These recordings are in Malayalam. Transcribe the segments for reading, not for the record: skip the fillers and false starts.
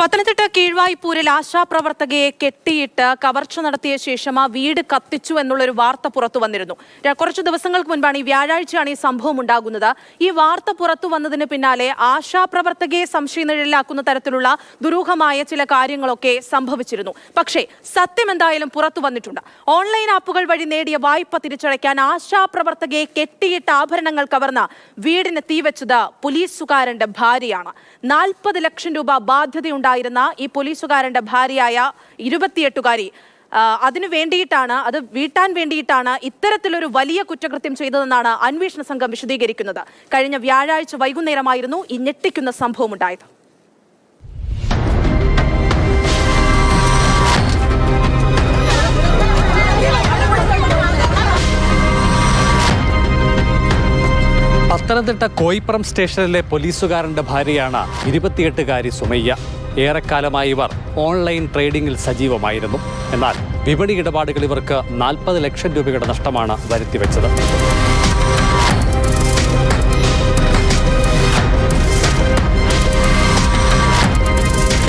പത്തനംതിട്ട കീഴ്വായ്പൂരിൽ ആശാപ്രവർത്തകയെ കെട്ടിയിട്ട് കവർച്ച നടത്തിയ ശേഷം ആ വീട് കത്തിച്ചു എന്നുള്ളൊരു വാർത്ത പുറത്തു വന്നിരുന്നു. കുറച്ചു ദിവസങ്ങൾക്ക് മുൻപാണ് വ്യാഴാഴ്ചയാണ് ഈ സംഭവം ഉണ്ടാകുന്നത്. ഈ വാർത്ത പുറത്തു വന്നതിന് പിന്നാലെ ആശാപ്രവർത്തകയെ സംശയനിഴലിലാക്കുന്ന തരത്തിലുള്ള ദുരൂഹമായ ചില കാര്യങ്ങളൊക്കെ സംഭവിച്ചിരുന്നു. പക്ഷേ സത്യം എന്തായാലും പുറത്തു വന്നിട്ടുണ്ട്. ഓൺലൈൻ ആപ്പുകൾ വഴി നേടിയ വായ്പ തിരിച്ചടയ്ക്കാൻ ആശാപ്രവർത്തകയെ കെട്ടിയിട്ട് ആഭരണങ്ങൾ കവർന്ന വീടിന് തീവെച്ചത് പോലീസുകാരന്റെ ഭാര്യയാണ്. 40 ലക്ഷം രൂപ ബാധ്യതയുണ്ടായിരുന്ന ഈ പോലീസുകാരന്റെ ഭാര്യയായ 28-കാരി അതിനു വേണ്ടിയിട്ടാണ്, അത് വീട്ടാൻ വേണ്ടിയിട്ടാണ് ഇത്തരത്തിലൊരു വലിയ കുറ്റകൃത്യം ചെയ്തതെന്നാണ് അന്വേഷണ സംഘം വിശദീകരിക്കുന്നത്. കഴിഞ്ഞ വ്യാഴാഴ്ച വൈകുന്നേരമായിരുന്നു ഈ ഞെട്ടിക്കുന്ന സംഭവം ഉണ്ടായത്. പത്തനംതിട്ട കോയിപ്പുറം സ്റ്റേഷനിലെ പോലീസുകാരന്റെ ഭാര്യയാണ് 28-കാരി സുമയ്യ. ഏറെക്കാലമായി ഇവർ ഓൺലൈൻ ട്രേഡിംഗിൽ സജീവമായിരുന്നു. എന്നാൽ വിപണി ഇടപാടുകൾ ഇവർക്ക് 40 ലക്ഷം രൂപയുടെ നഷ്ടമാണ് വരുത്തിവെച്ചത്.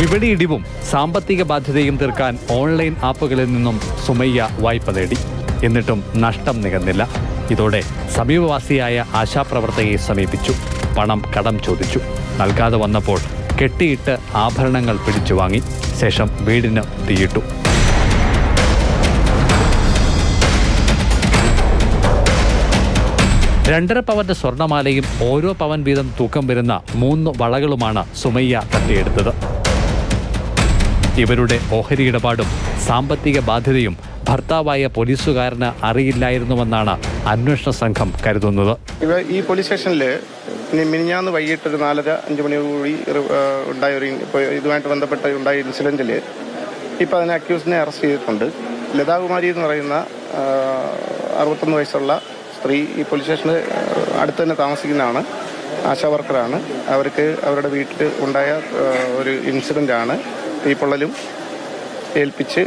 വിപണി ഇടിവും സാമ്പത്തിക ബാധ്യതയും തീർക്കാൻ ഓൺലൈൻ ആപ്പുകളിൽ നിന്നും സുമയ്യ വായ്പ നേടി. എന്നിട്ടും നഷ്ടം നികന്നില്ല. ഇതോടെ സമീപവാസിയായ ആശാപ്രവർത്തകയെ സമീപിച്ചു. പണം കടം ചോദിച്ചു. നൽകാതെ വന്നപ്പോൾ കെട്ടിയിട്ട് ആഭരണങ്ങൾ പിടിച്ചു വാങ്ങി. ശേഷം വീടിന് തീയിട്ടു. രണ്ടര പവന്റെ സ്വർണമാലയും ഓരോ പവൻ വീതം തൂക്കം വരുന്ന 3 വളകളുമാണ് സുമയ്യ തട്ടിയെടുത്തത്. ഇവരുടെ ഓഹരി ഇടപാടും സാമ്പത്തിക ബാധ്യതയും ഭർത്താവായ പോലീസുകാരന് അറിയില്ലായിരുന്നുവെന്നാണ് അന്വേഷണ സംഘം കരുതുന്നത്. ഈ പോലീസ് സ്റ്റേഷനിൽ മിനിഞ്ഞാന്ന് വൈകിട്ട് ഒരു 4:30-5 മണിയോടുകൂടി ഉണ്ടായ ഇതുമായിട്ട് ബന്ധപ്പെട്ട ഉണ്ടായ ഇൻസിഡൻറ്റിൽ ഇപ്പോൾ അതിനെ അക്യൂസിനെ അറസ്റ്റ് ചെയ്തിട്ടുണ്ട്. ലതാകുമാരി എന്ന് പറയുന്ന 61 വയസ്സുള്ള സ്ത്രീ ഈ പോലീസ് സ്റ്റേഷന് അടുത്ത് തന്നെ താമസിക്കുന്നതാണ്. ആശാ വർക്കറാണ്. അവർക്ക് അവരുടെ വീട്ടിൽ ഉണ്ടായ ഒരു ഇൻസിഡൻ്റാണ് തീപ്പൊള്ളലും ഏൽപ്പിച്ച്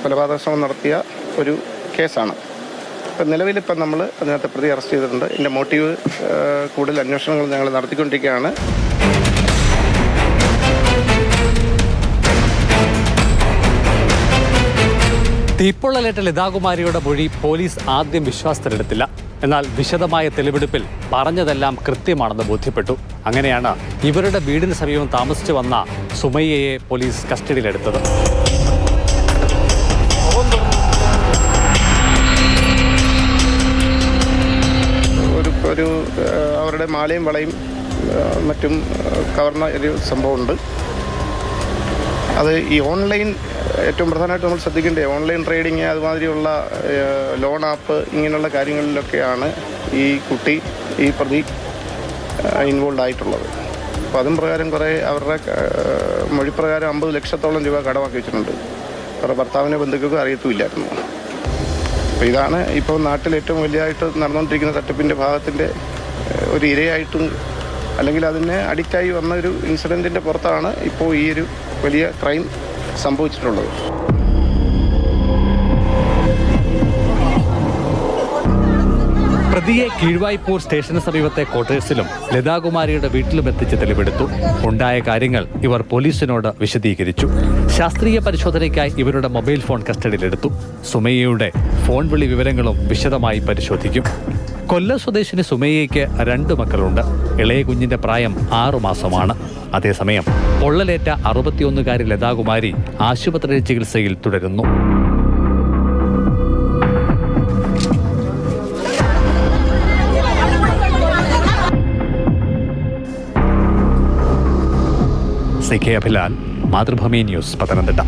കൊലപാതക ശ്രമം നടത്തിയ ഒരു കേസാണ്. ഇപ്പം നിലവിലിപ്പം നമ്മൾ അതിനകത്ത് പ്രതി അറസ്റ്റ് ചെയ്തിട്ടുണ്ട്. ഇതിൻ്റെ മോട്ടീവ് കൂടുതൽ അന്വേഷണങ്ങൾ ഞങ്ങൾ നടത്തിക്കൊണ്ടിരിക്കുകയാണ്. തീപ്പൊള്ളലേറ്റ ലതാകുമാരിയുടെ മൊഴി പോലീസ് ആദ്യം വിശ്വാസത്തിലെടുത്തില്ല. എന്നാൽ വിശദമായ തെളിവെടുപ്പിൽ പറഞ്ഞതെല്ലാം കൃത്യമാണെന്ന് ബോധ്യപ്പെട്ടു. അങ്ങനെയാണ് ഇവരുടെ വീടിന് സമീപം താമസിച്ചു വന്ന സുമയ്യയെ പോലീസ് കസ്റ്റഡിയിലെടുത്തത്. അവരുടെ മാലയും വളയും മറ്റും കവർന്ന ഒരു സംഭവമുണ്ട്. അത് ഈ ഓൺലൈൻ ഏറ്റവും പ്രധാനമായിട്ട് നമ്മൾ ശ്രദ്ധിക്കേണ്ടത് ഓൺലൈൻ ട്രേഡിങ്, അതുമാതിരിയുള്ള ലോൺ ആപ്പ്, ഇങ്ങനെയുള്ള കാര്യങ്ങളിലൊക്കെയാണ് ഈ കുട്ടി, ഈ പ്രതി ഇൻവോൾവ് ആയിട്ടുള്ളത്. അപ്പോൾ അതും പ്രകാരം കുറേ അവരുടെ മൊഴിപ്രകാരം 50 ലക്ഷത്തോളം രൂപ കടമാക്കി വെച്ചിട്ടുണ്ട്. അവരുടെ ഭർത്താവിനെ ബന്ധുക്കൾക്ക് അറിയത്തുമില്ലായിരുന്നു. അപ്പോൾ ഇതാണ് ഇപ്പോൾ നാട്ടിൽ ഏറ്റവും വലിയതായിട്ട് നടന്നുകൊണ്ടിരിക്കുന്ന തട്ടിപ്പിൻ്റെ ഭാഗത്തിൻ്റെ ഒരു ഇരയായിട്ടും അല്ലെങ്കിൽ അതിനെ അഡിക്റ്റായി വന്ന ഒരു ഇൻസിഡൻറ്റിൻ്റെ പുറത്താണ് ഇപ്പോൾ ഈ ഒരു വലിയ ക്രൈം സംഭവിച്ചിട്ടുള്ളത്. പ്രതിയെ കീഴ്വായ്പൂർ സ്റ്റേഷന് സമീപത്തെ ക്വാർട്ടേഴ്സിലും ലതാകുമാരിയുടെ വീട്ടിലും എത്തിച്ച് തെളിവെടുത്തു. ഉണ്ടായ കാര്യങ്ങൾ ഇവർ പോലീസിനോട് വിശദീകരിച്ചു. ശാസ്ത്രീയ പരിശോധനയ്ക്കായി ഇവരുടെ മൊബൈൽ ഫോൺ കസ്റ്റഡിയിലെടുത്തു. സുമയ്യയുടെ ഫോൺ വിളി വിവരങ്ങളും വിശദമായി പരിശോധിക്കും. കൊല്ലം സ്വദേശിനി സുമയ്യയ്ക്ക് 2 മക്കളുണ്ട്. ഇളയ കുഞ്ഞിന്റെ പ്രായം 6 മാസമാണ്. അതേസമയം പൊള്ളലേറ്റ 61-കാരി ലതാകുമാരി ആശുപത്രി ചികിത്സയിൽ തുടരുന്നു. CK Abhilal, Mathrubhumi news, Pathanamthitta.